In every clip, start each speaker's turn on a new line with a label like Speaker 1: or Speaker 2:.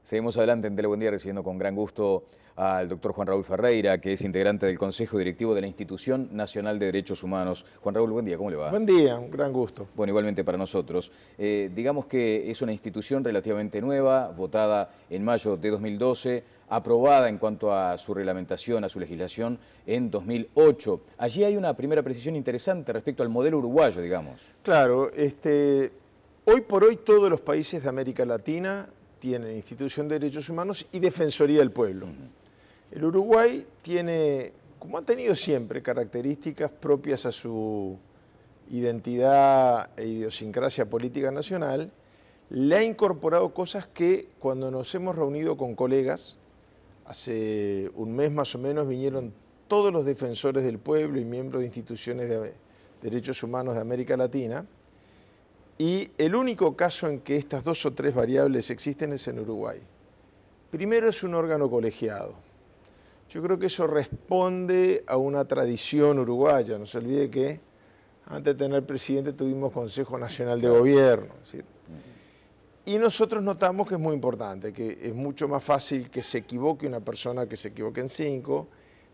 Speaker 1: Seguimos adelante en Tele Buen Día recibiendo con gran gusto al doctor Juan Raúl Ferreira, que es integrante del Consejo Directivo de la Institución Nacional de Derechos Humanos. Juan Raúl, buen día, ¿cómo le va?
Speaker 2: Buen día, un gran gusto.
Speaker 1: Bueno, igualmente para nosotros. Digamos que es una institución relativamente nueva, votada en mayo de 2012, aprobada en cuanto a su reglamentación, a su legislación, en 2008. Allí hay una primera precisión interesante respecto al modelo uruguayo, digamos.
Speaker 2: Claro, hoy por hoy todos los países de América Latina tienen Institución de Derechos Humanos y Defensoría del Pueblo. El Uruguay tiene, como ha tenido siempre, características propias a su identidad e idiosincrasia política nacional, le ha incorporado cosas que cuando nos hemos reunido con colegas, hace un mes más o menos vinieron todos los defensores del pueblo y miembros de instituciones de derechos humanos de América Latina, y el único caso en que estas dos o tres variables existen es en Uruguay. Primero, es un órgano colegiado. Yo creo que eso responde a una tradición uruguaya. No se olvide que antes de tener presidente tuvimos Consejo Nacional de Gobierno. ¿Sí? Y nosotros notamos que es muy importante, que es mucho más fácil que se equivoque una persona que se equivoque en cinco,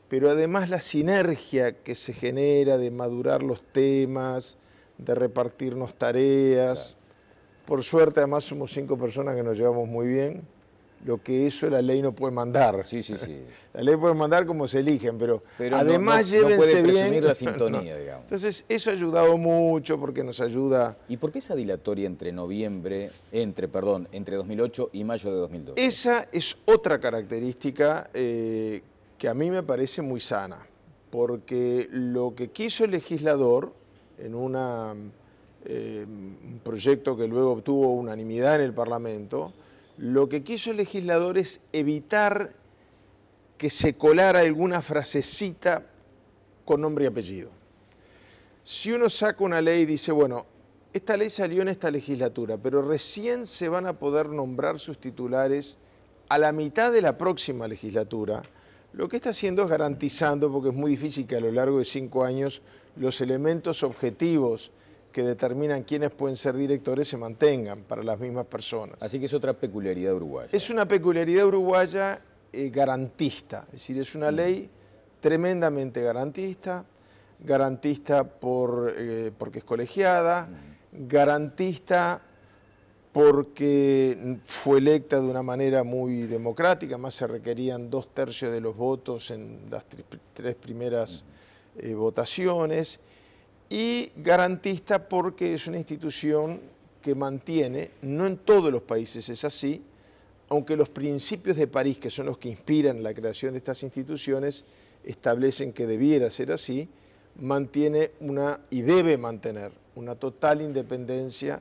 Speaker 2: pero además la sinergia que se genera de madurar los temas, de repartirnos tareas. Por suerte, además, somos 5 personas que nos llevamos muy bien. Lo que eso la ley no puede mandar.
Speaker 1: Sí, sí, sí.
Speaker 2: La ley puede mandar como se eligen, pero además
Speaker 1: no puede
Speaker 2: llévense
Speaker 1: presumir
Speaker 2: bien.
Speaker 1: la sintonía, digamos.
Speaker 2: Entonces, eso ha ayudado mucho porque nos ayuda.
Speaker 1: ¿Y por qué esa dilatoria entre 2008 y mayo de 2012?
Speaker 2: Esa es otra característica que a mí me parece muy sana, porque lo que quiso el legislador en un proyecto que luego obtuvo unanimidad en el Parlamento, lo que quiso el legislador es evitar que se colara alguna frasecita con nombre y apellido. Si uno saca una ley y dice, bueno, esta ley salió en esta legislatura, pero recién se van a poder nombrar sus titulares a la mitad de la próxima legislatura, lo que está haciendo es garantizando, porque es muy difícil que a lo largo de 5 años los elementos objetivos que determinan quiénes pueden ser directores se mantengan para las mismas personas.
Speaker 1: Así que es otra peculiaridad uruguaya.
Speaker 2: Es una peculiaridad uruguaya garantista, es decir, es una ley tremendamente garantista, porque es colegiada, garantista porque fue electa de una manera muy democrática, más se requerían 2/3 de los votos en las 3 primeras votaciones, y garantista porque es una institución que mantiene, no en todos los países es así, aunque los principios de París, que son los que inspiran la creación de estas instituciones, establecen que debiera ser así, mantiene y debe mantener una total independencia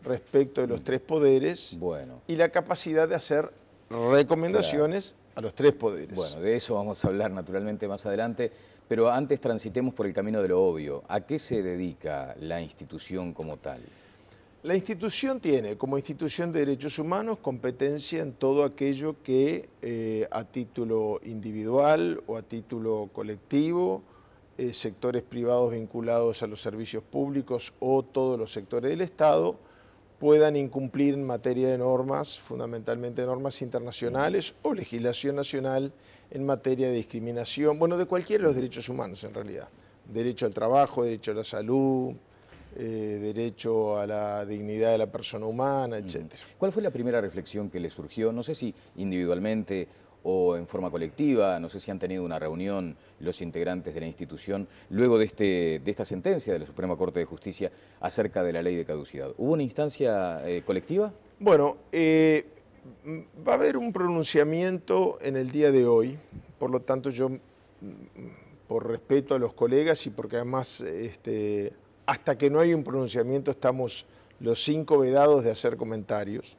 Speaker 2: respecto de los 3 poderes y la capacidad de hacer recomendaciones a los 3 poderes.
Speaker 1: Bueno, de eso vamos a hablar naturalmente más adelante, pero antes transitemos por el camino de lo obvio. ¿A qué se dedica la institución como tal?
Speaker 2: La institución tiene como institución de derechos humanos competencia en todo aquello que a título individual o a título colectivo, sectores privados vinculados a los servicios públicos o todos los sectores del Estado puedan incumplir en materia de normas, fundamentalmente normas internacionales o legislación nacional en materia de discriminación, bueno, de cualquiera de los derechos humanos en realidad. Derecho al trabajo, derecho a la salud, derecho a la dignidad de la persona humana, etc.
Speaker 1: ¿Cuál fue la primera reflexión que le surgió? No sé si individualmente o en forma colectiva, no sé si han tenido una reunión los integrantes de la institución luego de esta sentencia de la Suprema Corte de Justicia acerca de la ley de caducidad. ¿Hubo una instancia colectiva?
Speaker 2: Bueno, va a haber un pronunciamiento en el día de hoy, por lo tanto yo, por respeto a los colegas y porque además hasta que no hay un pronunciamiento estamos los 5 vedados de hacer comentarios.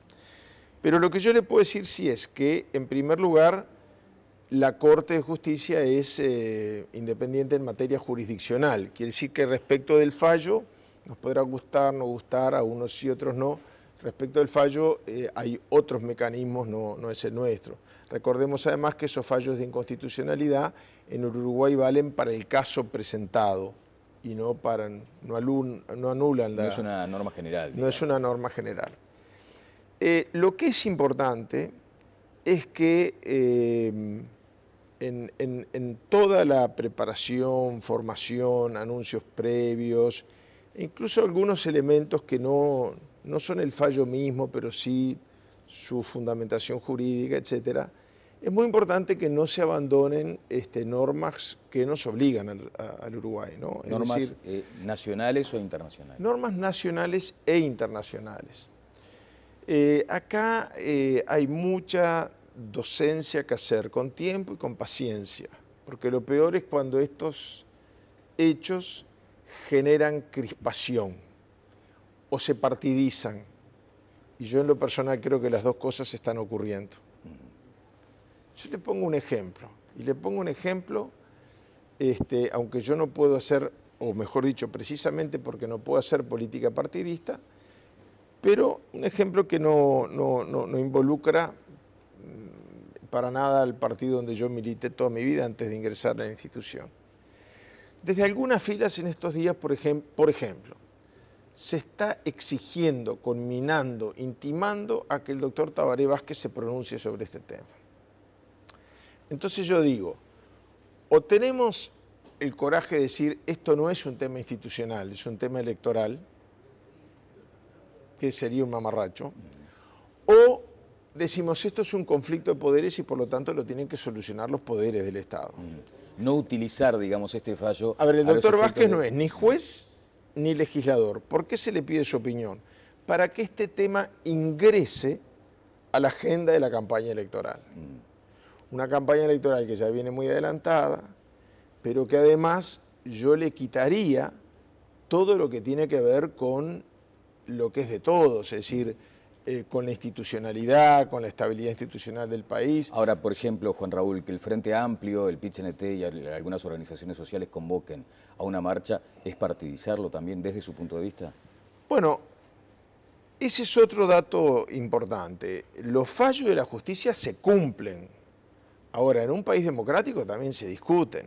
Speaker 2: Pero lo que yo le puedo decir sí es que, en primer lugar, la Corte de Justicia es independiente en materia jurisdiccional. Quiere decir que respecto del fallo, nos podrá gustar, no gustar, a unos sí, otros no. Respecto del fallo hay otros mecanismos, no es el nuestro. Recordemos además que esos fallos de inconstitucionalidad en Uruguay valen para el caso presentado y no anulan la...
Speaker 1: No es una norma general.
Speaker 2: No es una norma general. Lo que es importante es que en toda la preparación, formación, anuncios previos, e incluso algunos elementos que no son el fallo mismo, pero sí su fundamentación jurídica, etcétera, es muy importante que no se abandonen normas que nos obligan al Uruguay, ¿no?
Speaker 1: ¿Normas
Speaker 2: es decir,
Speaker 1: nacionales o internacionales?
Speaker 2: Normas nacionales e internacionales. Acá hay mucha docencia que hacer con tiempo y con paciencia, porque lo peor es cuando estos hechos generan crispación o se partidizan. Y yo en lo personal creo que las dos cosas están ocurriendo. Yo le pongo un ejemplo, y le pongo un ejemplo, aunque yo no puedo hacer, o mejor dicho, precisamente porque no puedo hacer política partidista, pero un ejemplo que no involucra para nada al partido donde yo milité toda mi vida antes de ingresar a la institución. Desde algunas filas en estos días, por ejemplo, se está exigiendo, conminando, intimando a que el doctor Tabaré Vázquez se pronuncie sobre este tema. Entonces yo digo, o tenemos el coraje de decir esto no es un tema institucional, es un tema electoral, que sería un mamarracho, o decimos esto es un conflicto de poderes y por lo tanto lo tienen que solucionar los poderes del Estado.
Speaker 1: No utilizar, digamos, este fallo...
Speaker 2: A ver, el doctor Vázquez no es ni juez ni legislador. ¿Por qué se le pide su opinión? Para que este tema ingrese a la agenda de la campaña electoral. Una campaña electoral que ya viene muy adelantada, pero que además yo le quitaría todo lo que tiene que ver con lo que es de todos, es decir, con la institucionalidad, con la estabilidad institucional del país.
Speaker 1: Ahora, por ejemplo, Juan Raúl, que el Frente Amplio, el PIT-CNT y algunas organizaciones sociales convoquen a una marcha, ¿es partidizarlo también desde su punto de vista?
Speaker 2: Bueno, ese es otro dato importante. Los fallos de la justicia se cumplen. Ahora, en un país democrático también se discuten.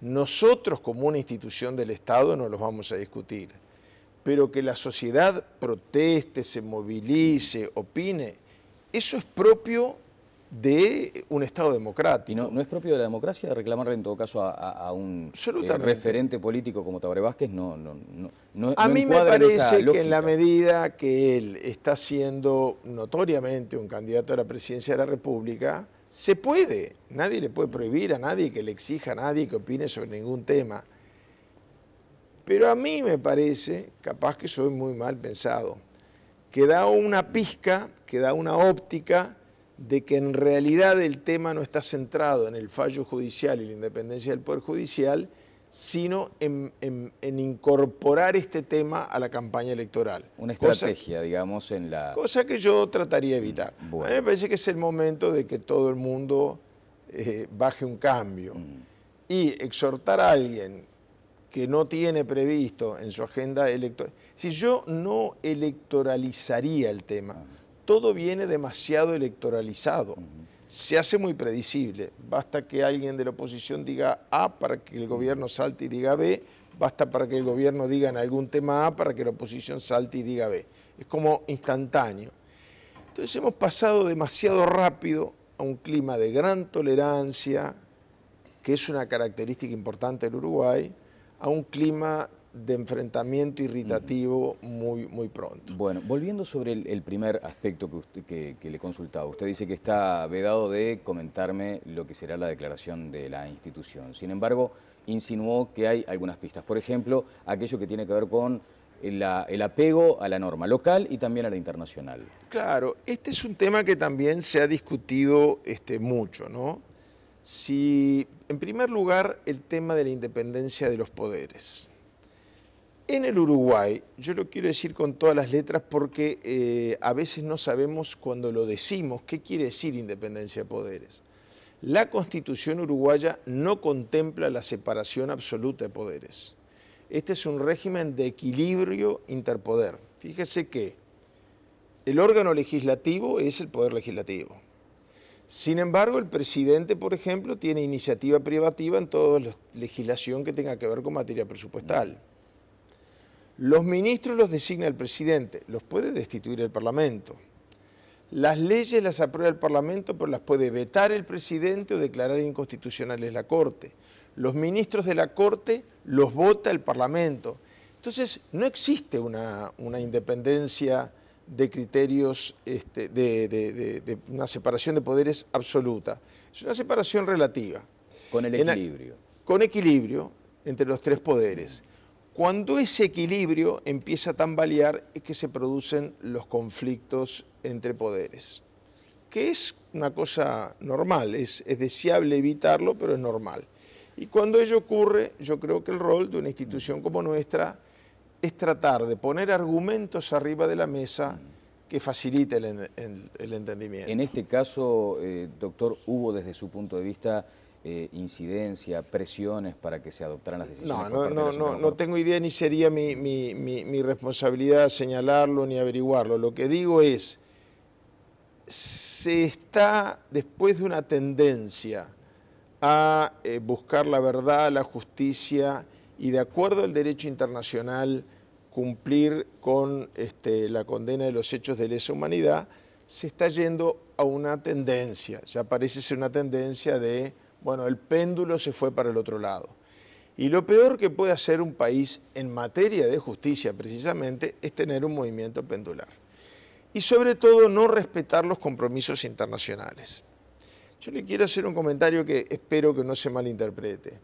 Speaker 2: Nosotros, como una institución del Estado, no los vamos a discutir. Pero que la sociedad proteste, se movilice, opine, eso es propio de un Estado democrático.
Speaker 1: ¿Y no es propio de la democracia reclamarle en todo caso a un referente político como Tabaré Vázquez?
Speaker 2: A mí me parece que en la medida que él está siendo notoriamente un candidato a la presidencia de la República, se puede. Nadie le puede prohibir a nadie que le exija a nadie que opine sobre ningún tema. Pero a mí me parece, capaz que soy muy mal pensado, que da una pizca, que da una óptica de que en realidad el tema no está centrado en el fallo judicial y la independencia del Poder Judicial, sino en incorporar este tema a la campaña electoral.
Speaker 1: Una estrategia, digamos, en la...
Speaker 2: Cosa que yo trataría de evitar.
Speaker 1: Bueno.
Speaker 2: A mí me parece que es el momento de que todo el mundo baje un cambio y exhortar a alguien que no tiene previsto en su agenda electoral. Si yo no electoralizaría el tema, todo viene demasiado electoralizado. Se hace muy predecible. Basta que alguien de la oposición diga A para que el gobierno salte y diga B, basta para que el gobierno diga en algún tema A para que la oposición salte y diga B. Es como instantáneo. Entonces hemos pasado demasiado rápido a un clima de gran tolerancia, que es una característica importante del Uruguay, a un clima de enfrentamiento irritativo muy pronto.
Speaker 1: Bueno, volviendo sobre el primer aspecto que le consultaba, usted dice que está vedado de comentarme lo que será la declaración de la institución. Sin embargo, insinuó que hay algunas pistas. Por ejemplo, aquello que tiene que ver con el apego a la norma local y también a la internacional.
Speaker 2: Claro, este es un tema que también se ha discutido mucho, ¿no? Si, en primer lugar, el tema de la independencia de los poderes. En el Uruguay, yo lo quiero decir con todas las letras porque a veces no sabemos cuando lo decimos qué quiere decir independencia de poderes. La Constitución uruguaya no contempla la separación absoluta de poderes. Este es un régimen de equilibrio interpoder. Fíjese que el órgano legislativo es el poder legislativo. Sin embargo, el presidente, por ejemplo, tiene iniciativa privativa en toda la legislación que tenga que ver con materia presupuestal. Los ministros los designa el presidente, los puede destituir el Parlamento. Las leyes las aprueba el Parlamento, pero las puede vetar el presidente o declarar inconstitucionales la Corte. Los ministros de la Corte los vota el Parlamento. Entonces, no existe una independencia de criterios, de una separación de poderes absoluta. Es una separación relativa.
Speaker 1: Con el equilibrio.
Speaker 2: Con equilibrio entre los tres poderes. Cuando ese equilibrio empieza a tambalear es que se producen los conflictos entre poderes, que es una cosa normal, es deseable evitarlo, pero es normal. Y cuando ello ocurre, yo creo que el rol de una institución como nuestra es tratar de poner argumentos arriba de la mesa que facilite el entendimiento.
Speaker 1: En este caso, doctor, ¿hubo desde su punto de vista incidencia, presiones para que se adoptaran las decisiones?
Speaker 2: No tengo idea ni sería mi responsabilidad señalarlo ni averiguarlo. Lo que digo es, se está, después de una tendencia a buscar la verdad, la justicia y de acuerdo al derecho internacional cumplir con la condena de los hechos de lesa humanidad, se está yendo a una tendencia, ya parece ser una tendencia de, bueno, el péndulo se fue para el otro lado. Y lo peor que puede hacer un país en materia de justicia, precisamente, es tener un movimiento pendular. Y sobre todo, no respetar los compromisos internacionales. Yo le quiero hacer un comentario que espero que no se malinterprete.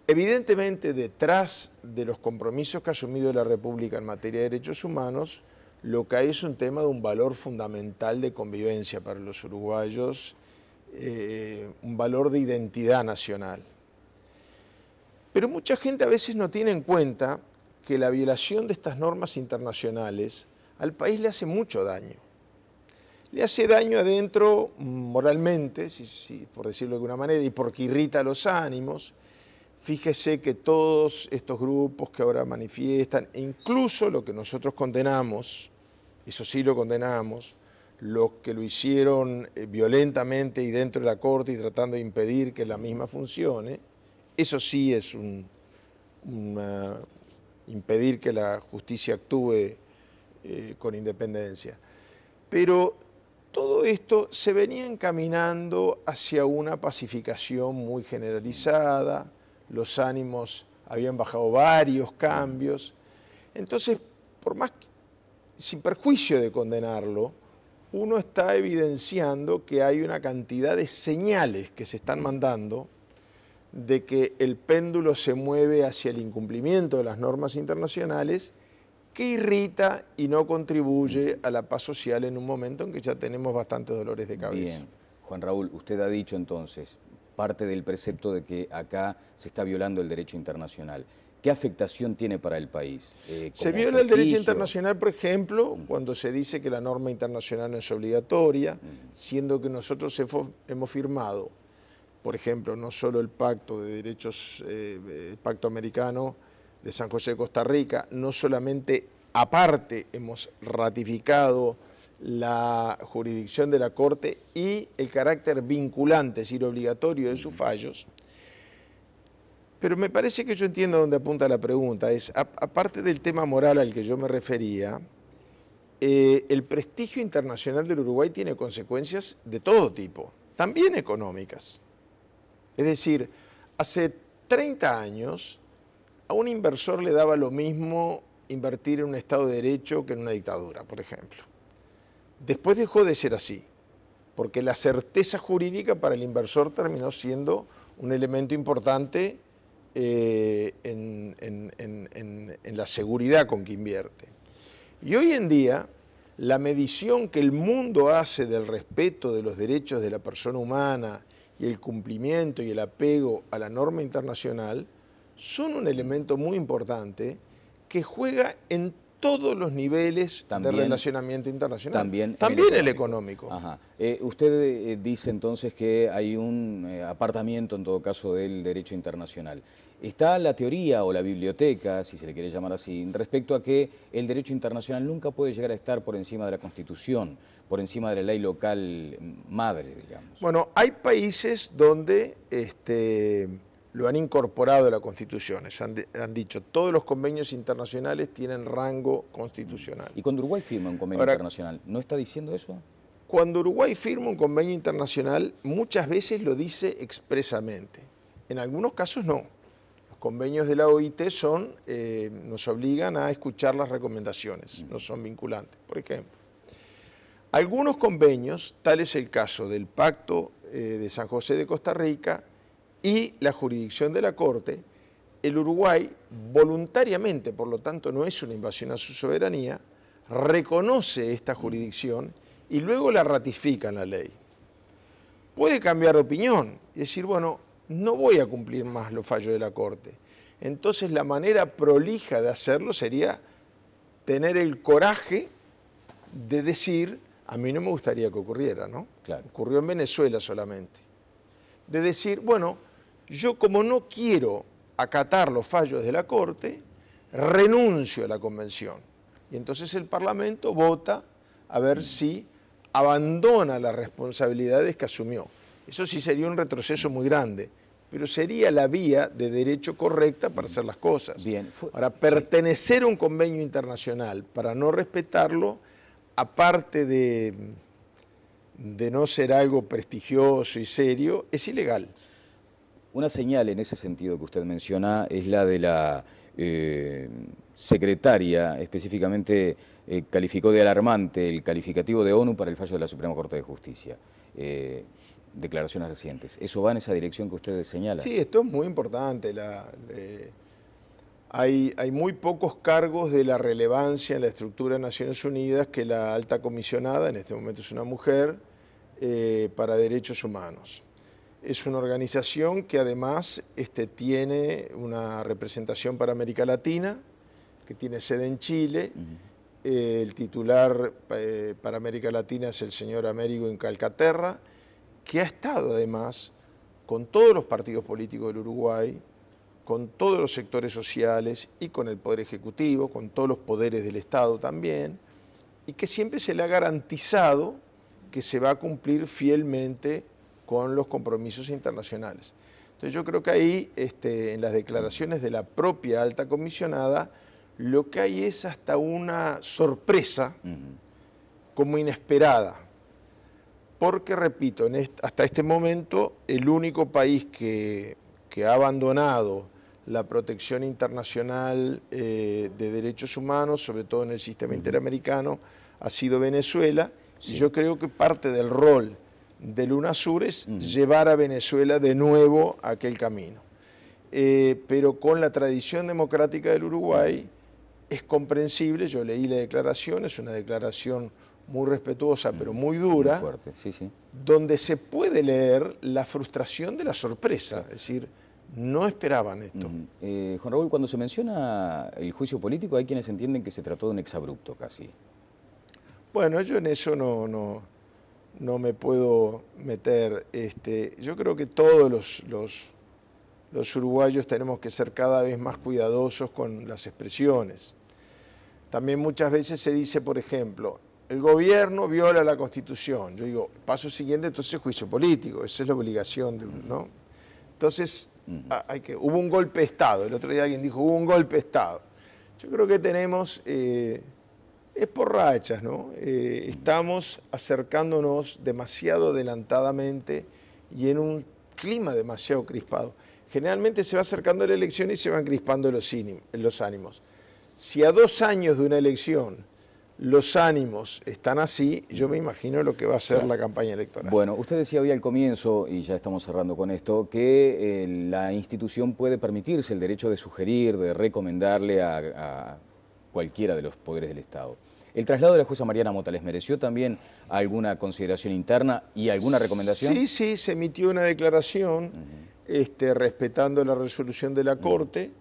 Speaker 2: Evidentemente, detrás de los compromisos que ha asumido la República en materia de derechos humanos, lo que hay es un tema de un valor fundamental de convivencia para los uruguayos, un valor de identidad nacional. Pero mucha gente a veces no tiene en cuenta que la violación de estas normas internacionales al país le hace mucho daño. Le hace daño adentro moralmente, por decirlo de alguna manera, y porque irrita los ánimos. Fíjese que todos estos grupos que ahora manifiestan, e incluso lo que nosotros condenamos, eso sí lo condenamos, los que lo hicieron violentamente y dentro de la Corte y tratando de impedir que la misma funcione, eso sí es impedir que la justicia actúe con independencia. Pero todo esto se venía encaminando hacia una pacificación muy generalizada, los ánimos habían bajado varios cambios. Entonces, por más sin perjuicio de condenarlo, uno está evidenciando que hay una cantidad de señales que se están mandando de que el péndulo se mueve hacia el incumplimiento de las normas internacionales que irrita y no contribuye a la paz social en un momento en que ya tenemos bastantes dolores de cabeza.
Speaker 1: Bien, Juan Raúl, usted ha dicho entonces parte del precepto de que acá se está violando el derecho internacional. ¿Qué afectación tiene para el país?
Speaker 2: Se viola el derecho internacional, por ejemplo, cuando se dice que la norma internacional no es obligatoria, siendo que nosotros hemos firmado, por ejemplo, no solo el Pacto de Derechos, el Pacto Americano de San José de Costa Rica, no solamente aparte hemos ratificado la jurisdicción de la Corte y el carácter vinculante, es decir, obligatorio de sus fallos. Pero me parece que yo entiendo dónde apunta la pregunta. Aparte del tema moral al que yo me refería, el prestigio internacional del Uruguay tiene consecuencias de todo tipo, también económicas. Es decir, hace 30 años a un inversor le daba lo mismo invertir en un Estado de Derecho que en una dictadura, por ejemplo. Después dejó de ser así, porque la certeza jurídica para el inversor terminó siendo un elemento importante en la seguridad con que invierte. Y hoy en día, la medición que el mundo hace del respeto de los derechos de la persona humana y el cumplimiento y el apego a la norma internacional son un elemento muy importante que juega en todos los niveles de relacionamiento internacional. También el económico.
Speaker 1: Ajá. Usted dice entonces que hay un apartamiento, en todo caso, del derecho internacional. Está la teoría o la biblioteca, si se le quiere llamar así, respecto a que el derecho internacional nunca puede llegar a estar por encima de la Constitución, por encima de la ley local madre, digamos.
Speaker 2: Bueno, hay países donde lo han incorporado a la Constitución, han dicho, todos los convenios internacionales tienen rango constitucional.
Speaker 1: Y cuando Uruguay firma un convenio internacional, ¿no está diciendo eso?
Speaker 2: cuando Uruguay firma un convenio internacional, muchas veces lo dice expresamente. En algunos casos no. Los convenios de la OIT nos obligan a escuchar las recomendaciones, no son vinculantes. Por ejemplo, algunos convenios, tal es el caso del Pacto de San José de Costa Rica y la jurisdicción de la Corte, el Uruguay voluntariamente, por lo tanto no es una invasión a su soberanía, reconoce esta jurisdicción y luego la ratifica en la ley. Puede cambiar de opinión y decir, bueno, no voy a cumplir más los fallos de la Corte. Entonces la manera prolija de hacerlo sería tener el coraje de decir, a mí no me gustaría que ocurriera, ¿no?
Speaker 1: Claro.
Speaker 2: Ocurrió en Venezuela solamente. De decir, bueno, yo como no quiero acatar los fallos de la Corte, renuncio a la Convención. Y entonces el Parlamento vota a ver si abandona las responsabilidades que asumió. Eso sí sería un retroceso muy grande, pero sería la vía de derecho correcta para hacer las cosas.
Speaker 1: Bien.
Speaker 2: Ahora, pertenecer a un convenio internacional para no respetarlo, aparte de no ser algo prestigioso y serio, es ilegal.
Speaker 1: Una señal en ese sentido que usted menciona es la de la secretaria, específicamente calificó de alarmante el calificativo de ONU para el fallo de la Suprema Corte de Justicia. Declaraciones recientes. ¿Eso va en esa dirección que usted señala?
Speaker 2: Sí, esto es muy importante. Hay muy pocos cargos de la relevancia en la estructura de Naciones Unidas que la alta comisionada, en este momento es una mujer, para derechos humanos. Es una organización que además tiene una representación para América Latina, que tiene sede en Chile. El titular para América Latina es el señor Américo Incalcaterra, que ha estado además con todos los partidos políticos del Uruguay, con todos los sectores sociales y con el Poder Ejecutivo, con todos los poderes del Estado también, y que siempre se le ha garantizado que se va a cumplir fielmente con los compromisos internacionales. Entonces yo creo que ahí, en las declaraciones de la propia alta comisionada, lo que hay es hasta una sorpresa como inesperada. Porque, repito, hasta este momento el único país que ha abandonado la protección internacional de derechos humanos, sobre todo en el sistema interamericano, ha sido Venezuela. Sí. Y yo creo que parte del rol del UNASUR es llevar a Venezuela de nuevo a aquel camino. Pero con la tradición democrática del Uruguay es comprensible, yo leí la declaración, es una declaración muy respetuosa pero muy dura,
Speaker 1: muy fuerte. Sí, sí.
Speaker 2: Donde se puede leer la frustración de la sorpresa, es decir, no esperaban esto.
Speaker 1: Juan Raúl, cuando se menciona el juicio político hay quienes entienden que se trató de un exabrupto casi.
Speaker 2: Bueno, yo en eso no me puedo meter. Yo creo que todos los uruguayos tenemos que ser cada vez más cuidadosos con las expresiones. También muchas veces se dice, por ejemplo, el gobierno viola la Constitución. Yo digo, paso siguiente, entonces juicio político, esa es la obligación de uno, ¿no? Entonces, hubo un golpe de Estado. El otro día alguien dijo, hubo un golpe de Estado. Yo creo que tenemos, es por rachas, ¿no? Estamos acercándonos demasiado adelantadamente y en un clima demasiado crispado. Generalmente se va acercando la elección y se van crispando los ánimos. Si a 2 años de una elección los ánimos están así, yo me imagino lo que va a ser la campaña electoral.
Speaker 1: Bueno, usted decía hoy al comienzo, y ya estamos cerrando con esto, que la institución puede permitirse el derecho de sugerir, de recomendarle a cualquiera de los poderes del Estado. ¿El traslado de la jueza Mariana Mota les mereció también alguna consideración interna y alguna recomendación?
Speaker 2: Sí, sí, se emitió una declaración respetando la resolución de la Corte.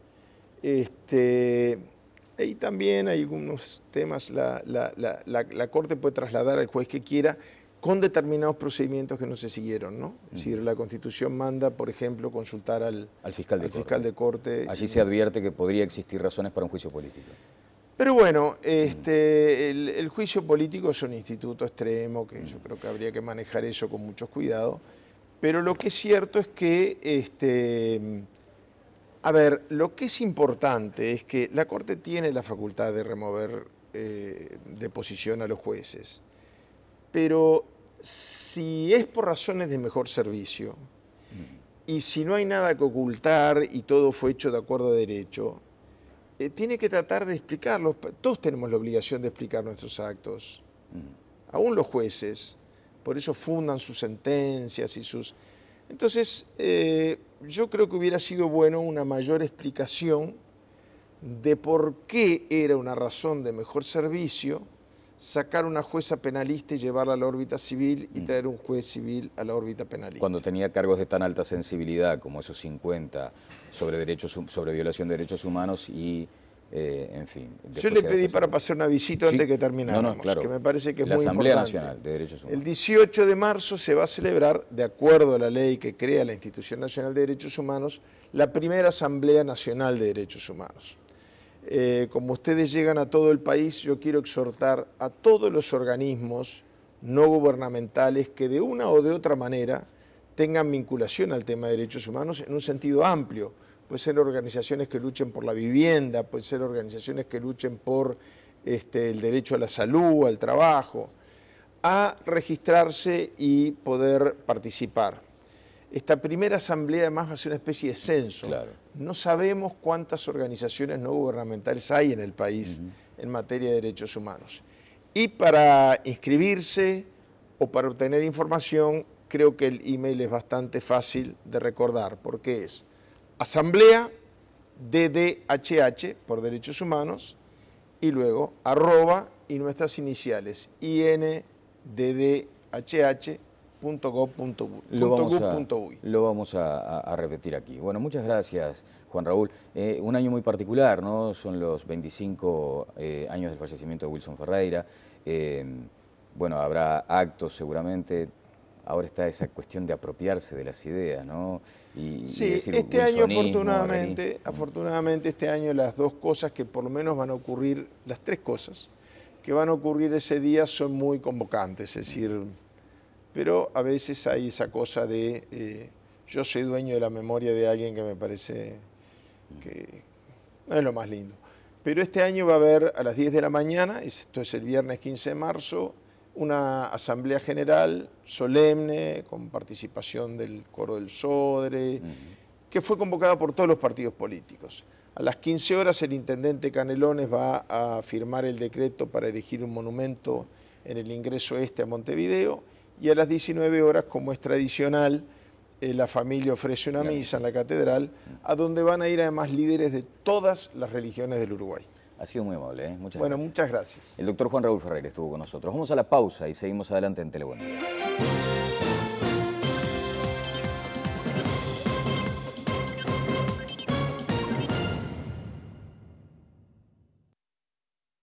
Speaker 2: Ahí también hay algunos temas, la Corte puede trasladar al juez que quiera con determinados procedimientos que no se siguieron, ¿no? Es decir, la Constitución manda, por ejemplo, consultar al fiscal de Corte.
Speaker 1: Allí se advierte que podría existir razones para un juicio político.
Speaker 2: Pero bueno, el juicio político es un instituto extremo, que yo creo que habría que manejar eso con mucho cuidado, pero lo que es cierto es que, a ver, lo que es importante es que la Corte tiene la facultad de remover de posición a los jueces, pero si es por razones de mejor servicio y si no hay nada que ocultar y todo fue hecho de acuerdo a derecho, tiene que tratar de explicarlo. Todos tenemos la obligación de explicar nuestros actos, aún los jueces, por eso fundan sus sentencias y sus... Entonces, yo creo que hubiera sido bueno una mayor explicación de por qué era una razón de mejor servicio sacar una jueza penalista y llevarla a la órbita civil y traer un juez civil a la órbita penalista.
Speaker 1: Cuando tenía cargos de tan alta sensibilidad como esos 50 sobre violación de derechos humanos y, en fin...
Speaker 2: Yo le pedí para pasar una visita antes que termináramos, claro, que me parece que es muy importante.
Speaker 1: La Asamblea Nacional de Derechos Humanos.
Speaker 2: El 18 de marzo se va a celebrar, de acuerdo a la ley que crea la Institución Nacional de Derechos Humanos, la primera Asamblea Nacional de Derechos Humanos. Como ustedes llegan a todo el país, yo quiero exhortar a todos los organismos no gubernamentales que de una o de otra manera tengan vinculación al tema de derechos humanos en un sentido amplio. Pueden ser organizaciones que luchen por la vivienda, pueden ser organizaciones que luchen por el derecho a la salud, al trabajo, a registrarse y poder participar. Esta primera asamblea además va a ser una especie de censo.
Speaker 1: Claro.
Speaker 2: No sabemos cuántas organizaciones no gubernamentales hay en el país en materia de derechos humanos. Y para inscribirse o para obtener información, creo que el email es bastante fácil de recordar, porque es asamblea DDHH por derechos humanos y luego @ y nuestras iniciales INDDHH.gov.uy.
Speaker 1: Lo vamos a repetir aquí. Bueno, muchas gracias, Juan Raúl. Un año muy particular, ¿no? Son los 25 años del fallecimiento de Wilson Ferreira. Bueno, habrá actos seguramente. Ahora está esa cuestión de apropiarse de las ideas, ¿no?
Speaker 2: Sí,
Speaker 1: y decir,
Speaker 2: este año
Speaker 1: afortunadamente,
Speaker 2: este año las dos cosas que por lo menos van a ocurrir, las tres cosas que van a ocurrir ese día son muy convocantes, es decir, pero a veces hay esa cosa de yo soy dueño de la memoria de alguien que me parece que no es lo más lindo. Pero este año va a haber a las 10 de la mañana, esto es el viernes 15 de marzo, una asamblea general solemne con participación del coro del Sodre, que fue convocada por todos los partidos políticos. A las 15 horas el intendente Canelones va a firmar el decreto para erigir un monumento en el ingreso este a Montevideo y a las 19 horas, como es tradicional, la familia ofrece una misa en la catedral, a donde van a ir además líderes de todas las religiones del Uruguay.
Speaker 1: Ha sido muy amable, ¿eh? Muchas gracias.
Speaker 2: Bueno, muchas gracias.
Speaker 1: El doctor Juan Raúl Ferreira estuvo con nosotros. Vamos a la pausa y seguimos adelante en Telebuendía.